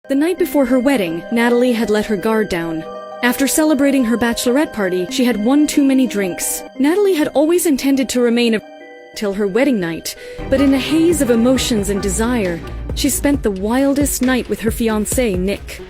The night before her wedding, Natalie had let her guard down. After celebrating her bachelorette party, she had one too many drinks. Natalie had always intended to remain till her wedding night, but in a haze of emotions and desire, she spent the wildest night with her fiancé, Nick.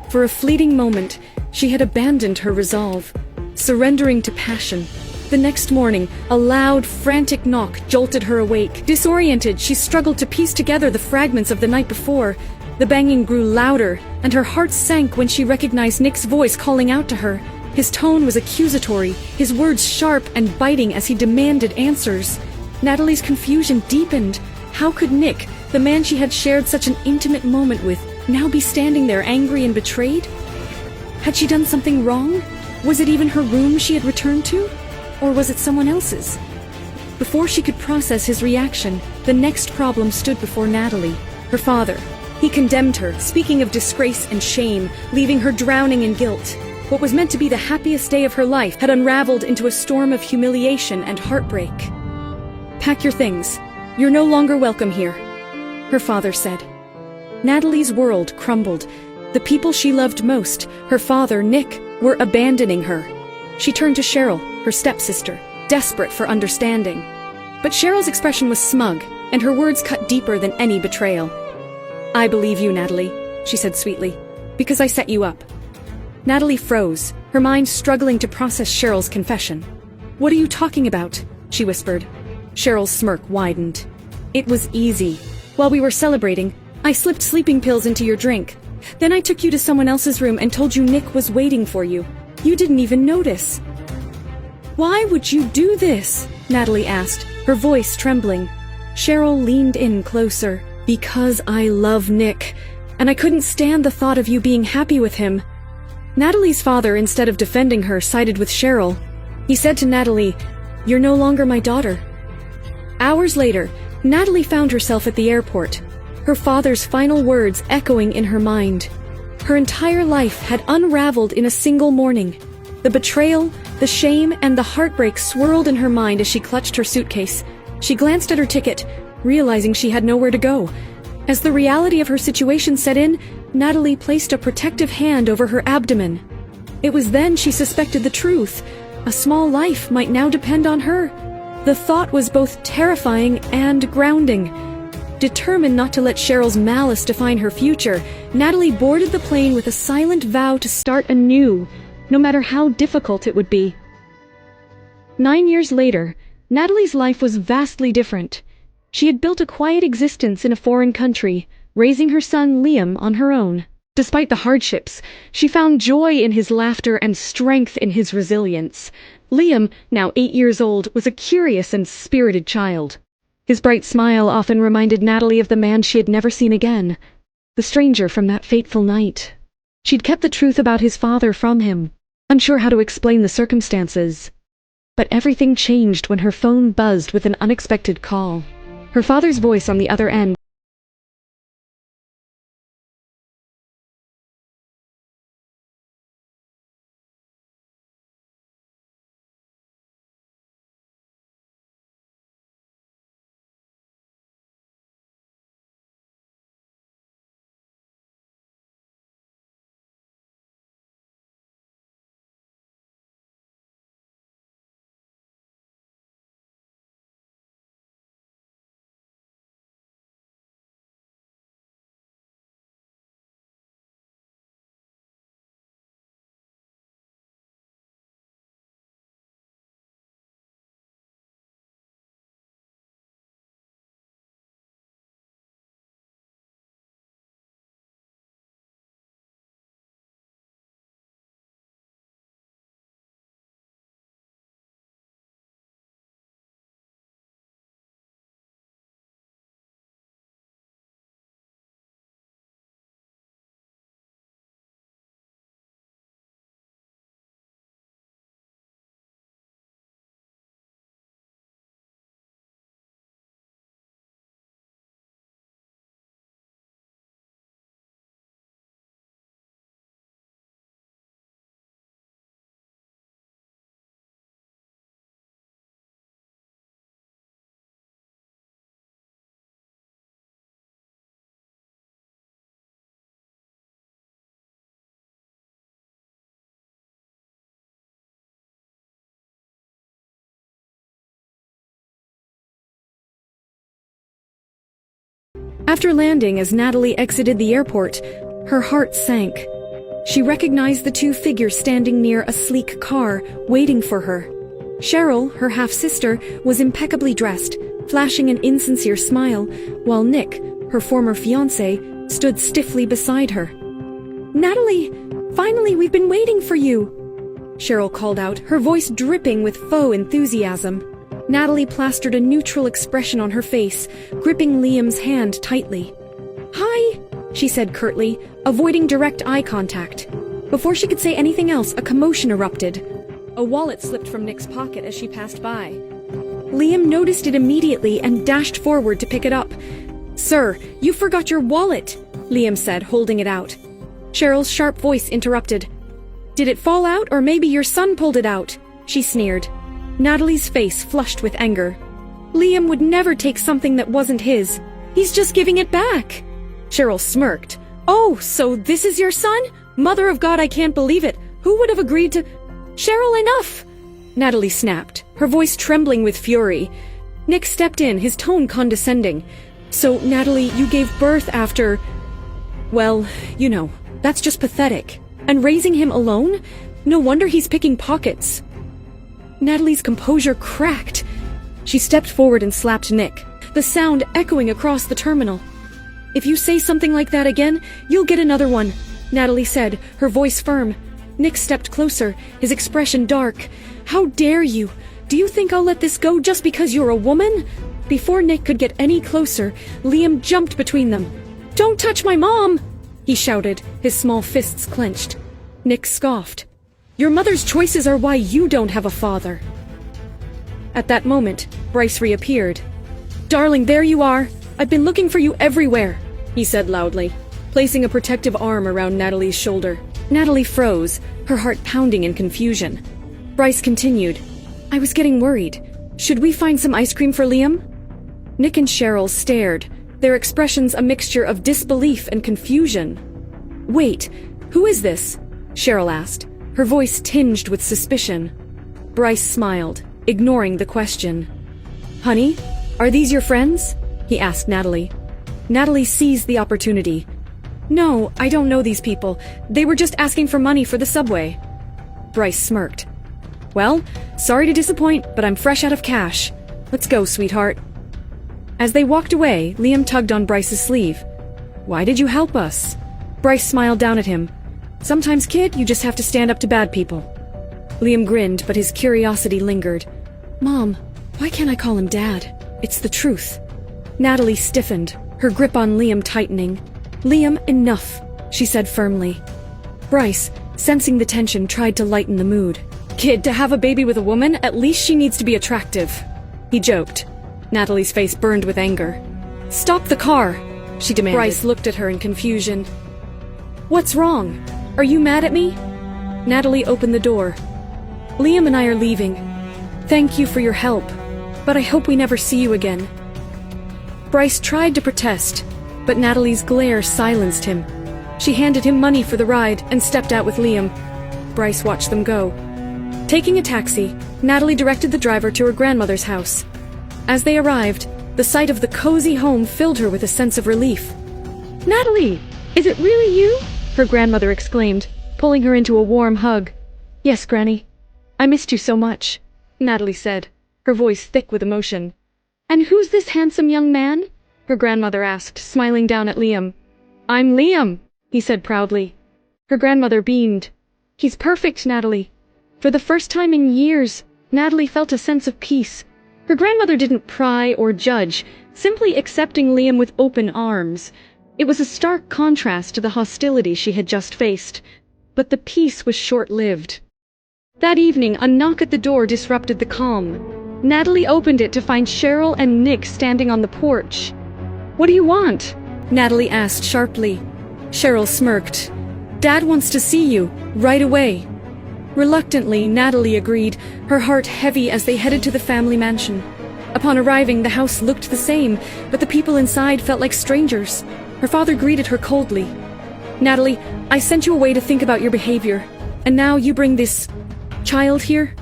For a fleeting moment, she had abandoned her resolve, surrendering to passion. The next morning, a loud, frantic knock jolted her awake. Disoriented, she struggled to piece together the fragments of the night before. The banging grew louder, and her heart sank when she recognized Nick's voice calling out to her. His tone was accusatory, his words sharp and biting as he demanded answers. Natalie's confusion deepened. How could Nick, the man she had shared such an intimate moment with, now be standing there angry and betrayed? Had she done something wrong? Was it even her room she had returned to? Or was it someone else's? Before she could process his reaction, the next problem stood before Natalie, her father. He condemned her, speaking of disgrace and shame, leaving her drowning in guilt. What was meant to be the happiest day of her life had unraveled into a storm of humiliation and heartbreak. "Pack your things. You're no longer welcome here," her father said. Natalie's world crumbled. The people she loved most, her father, Nick, were abandoning her. She turned to Cheryl, her stepsister, desperate for understanding. But Cheryl's expression was smug, and her words cut deeper than any betrayal. "I believe you, Natalie," she said sweetly, "because I set you up." Natalie froze, her mind struggling to process Cheryl's confession. "What are you talking about?" she whispered. Cheryl's smirk widened. "It was easy. While we were celebrating, I slipped sleeping pills into your drink. Then I took you to someone else's room and told you Nick was waiting for you. You didn't even notice." "Why would you do this?" Natalie asked, her voice trembling. Cheryl leaned in closer. "Because I love Nick, and I couldn't stand the thought of you being happy with him." Natalie's father, instead of defending her, sided with Cheryl. He said to Natalie, "You're no longer my daughter." Hours later, Natalie found herself at the airport, her father's final words echoing in her mind. Her entire life had unraveled in a single morning. The betrayal, the shame, and the heartbreak swirled in her mind as she clutched her suitcase. She glanced at her ticket, realizing she had nowhere to go. As the reality of her situation set in, Natalie placed a protective hand over her abdomen. It was then she suspected the truth. A small life might now depend on her. The thought was both terrifying and grounding. Determined not to let Cheryl's malice define her future, Natalie boarded the plane with a silent vow to start anew, no matter how difficult it would be. 9 years later, Natalie's life was vastly different. She had built a quiet existence in a foreign country, raising her son Liam on her own. Despite the hardships, she found joy in his laughter and strength in his resilience. Liam, now 8 years old, was a curious and spirited child. His bright smile often reminded Natalie of the man she had never seen again, the stranger from that fateful night. She'd kept the truth about his father from him, unsure how to explain the circumstances. But everything changed when her phone buzzed with an unexpected call. Her father's voice on the other end After landing, as Natalie exited the airport, her heart sank. She recognized the two figures standing near a sleek car, waiting for her. Cheryl, her half-sister, was impeccably dressed, flashing an insincere smile, while Nick, her former fiancé, stood stiffly beside her. "Natalie, finally, we've been waiting for you!" Cheryl called out, her voice dripping with faux enthusiasm. Natalie plastered a neutral expression on her face, gripping Liam's hand tightly. "Hi," she said curtly, avoiding direct eye contact. Before she could say anything else, a commotion erupted. A wallet slipped from Nick's pocket as she passed by. Liam noticed it immediately and dashed forward to pick it up. "Sir, you forgot your wallet," Liam said, holding it out. Cheryl's sharp voice interrupted. "Did it fall out, or maybe your son pulled it out?" she sneered. Natalie's face flushed with anger. Liam would never take something that wasn't his. He's just giving it back. Cheryl smirked. "Oh, so this is your son? Mother of God, I can't believe it. Who would have agreed to—" "Cheryl, enough!" Natalie snapped, her voice trembling with fury. Nick stepped in, his tone condescending. "So, Natalie, you gave birth after— well, you know, that's just pathetic. And raising him alone? No wonder he's picking pockets." Natalie's composure cracked. She stepped forward and slapped Nick, the sound echoing across the terminal. "If you say something like that again, you'll get another one," Natalie said, her voice firm. Nick stepped closer, his expression dark. "How dare you? Do you think I'll let this go just because you're a woman?" Before Nick could get any closer, Liam jumped between them. "Don't touch my mom!" he shouted, his small fists clenched. Nick scoffed. "Your mother's choices are why you don't have a father." At that moment, Bryce reappeared. "Darling, there you are. I've been looking for you everywhere," he said loudly, placing a protective arm around Natalie's shoulder. Natalie froze, her heart pounding in confusion. Bryce continued, "I was getting worried. Should we find some ice cream for Liam?" Nick and Cheryl stared, their expressions a mixture of disbelief and confusion. "Wait, who is this?" Cheryl asked, her voice tinged with suspicion. Bryce smiled, ignoring the question. "Honey, are these your friends?" he asked Natalie. Natalie seized the opportunity. "No, I don't know these people. They were just asking for money for the subway." Bryce smirked. "Well, sorry to disappoint, but I'm fresh out of cash. Let's go, sweetheart." As they walked away, Liam tugged on Bryce's sleeve. "Why did you help us?" Bryce smiled down at him. "Sometimes, kid, you just have to stand up to bad people." Liam grinned, but his curiosity lingered. "Mom, why can't I call him Dad? It's the truth." Natalie stiffened, her grip on Liam tightening. "Liam, enough," she said firmly. Bryce, sensing the tension, tried to lighten the mood. "Kid, to have a baby with a woman, at least she needs to be attractive," he joked. Natalie's face burned with anger. "Stop the car," she demanded. Bryce looked at her in confusion. "What's wrong? Are you mad at me?" Natalie opened the door. "Liam and I are leaving. Thank you for your help, but I hope we never see you again." Bryce tried to protest, but Natalie's glare silenced him. She handed him money for the ride and stepped out with Liam. Bryce watched them go. Taking a taxi, Natalie directed the driver to her grandmother's house. As they arrived, the sight of the cozy home filled her with a sense of relief. "Natalie, is it really you?" her grandmother exclaimed, pulling her into a warm hug. "Yes, Granny. I missed you so much," Natalie said, her voice thick with emotion. "And who's this handsome young man?" her grandmother asked, smiling down at Liam. "I'm Liam," he said proudly. Her grandmother beamed. "He's perfect, Natalie." For the first time in years, Natalie felt a sense of peace. Her grandmother didn't pry or judge, simply accepting Liam with open arms. It was a stark contrast to the hostility she had just faced, but the peace was short-lived. That evening, a knock at the door disrupted the calm. Natalie opened it to find Cheryl and Nick standing on the porch. "What do you want?" Natalie asked sharply. Cheryl smirked. "Dad wants to see you, right away." Reluctantly, Natalie agreed, her heart heavy as they headed to the family mansion. Upon arriving, the house looked the same, but the people inside felt like strangers. Her father greeted her coldly. "Natalie, I sent you away to think about your behavior, and now you bring this child here?"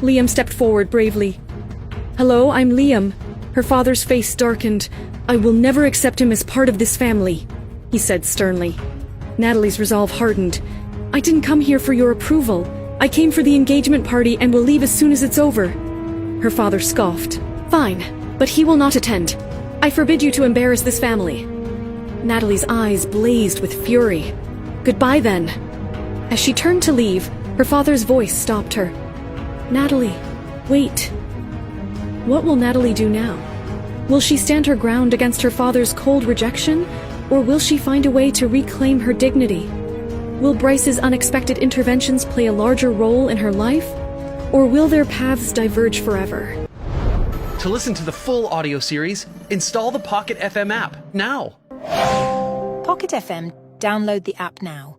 Liam stepped forward bravely. "Hello, I'm Liam." Her father's face darkened. I will never accept him as part of this family, he said sternly. Natalie's resolve hardened. I didn't come here for your approval. I came for the engagement party and will leave as soon as it's over. Her father scoffed. Fine, but he will not attend. I forbid you to embarrass this family. Natalie's eyes blazed with fury. Goodbye then. As she turned to leave, her father's voice stopped her. Natalie, wait. What will Natalie do now? Will she stand her ground against her father's cold rejection, or will she find a way to reclaim her dignity? Will Bryce's unexpected interventions play a larger role in her life, or will their paths diverge forever? To listen to the full audio series, install the Pocket FM app now. Pocket FM. Download the app now.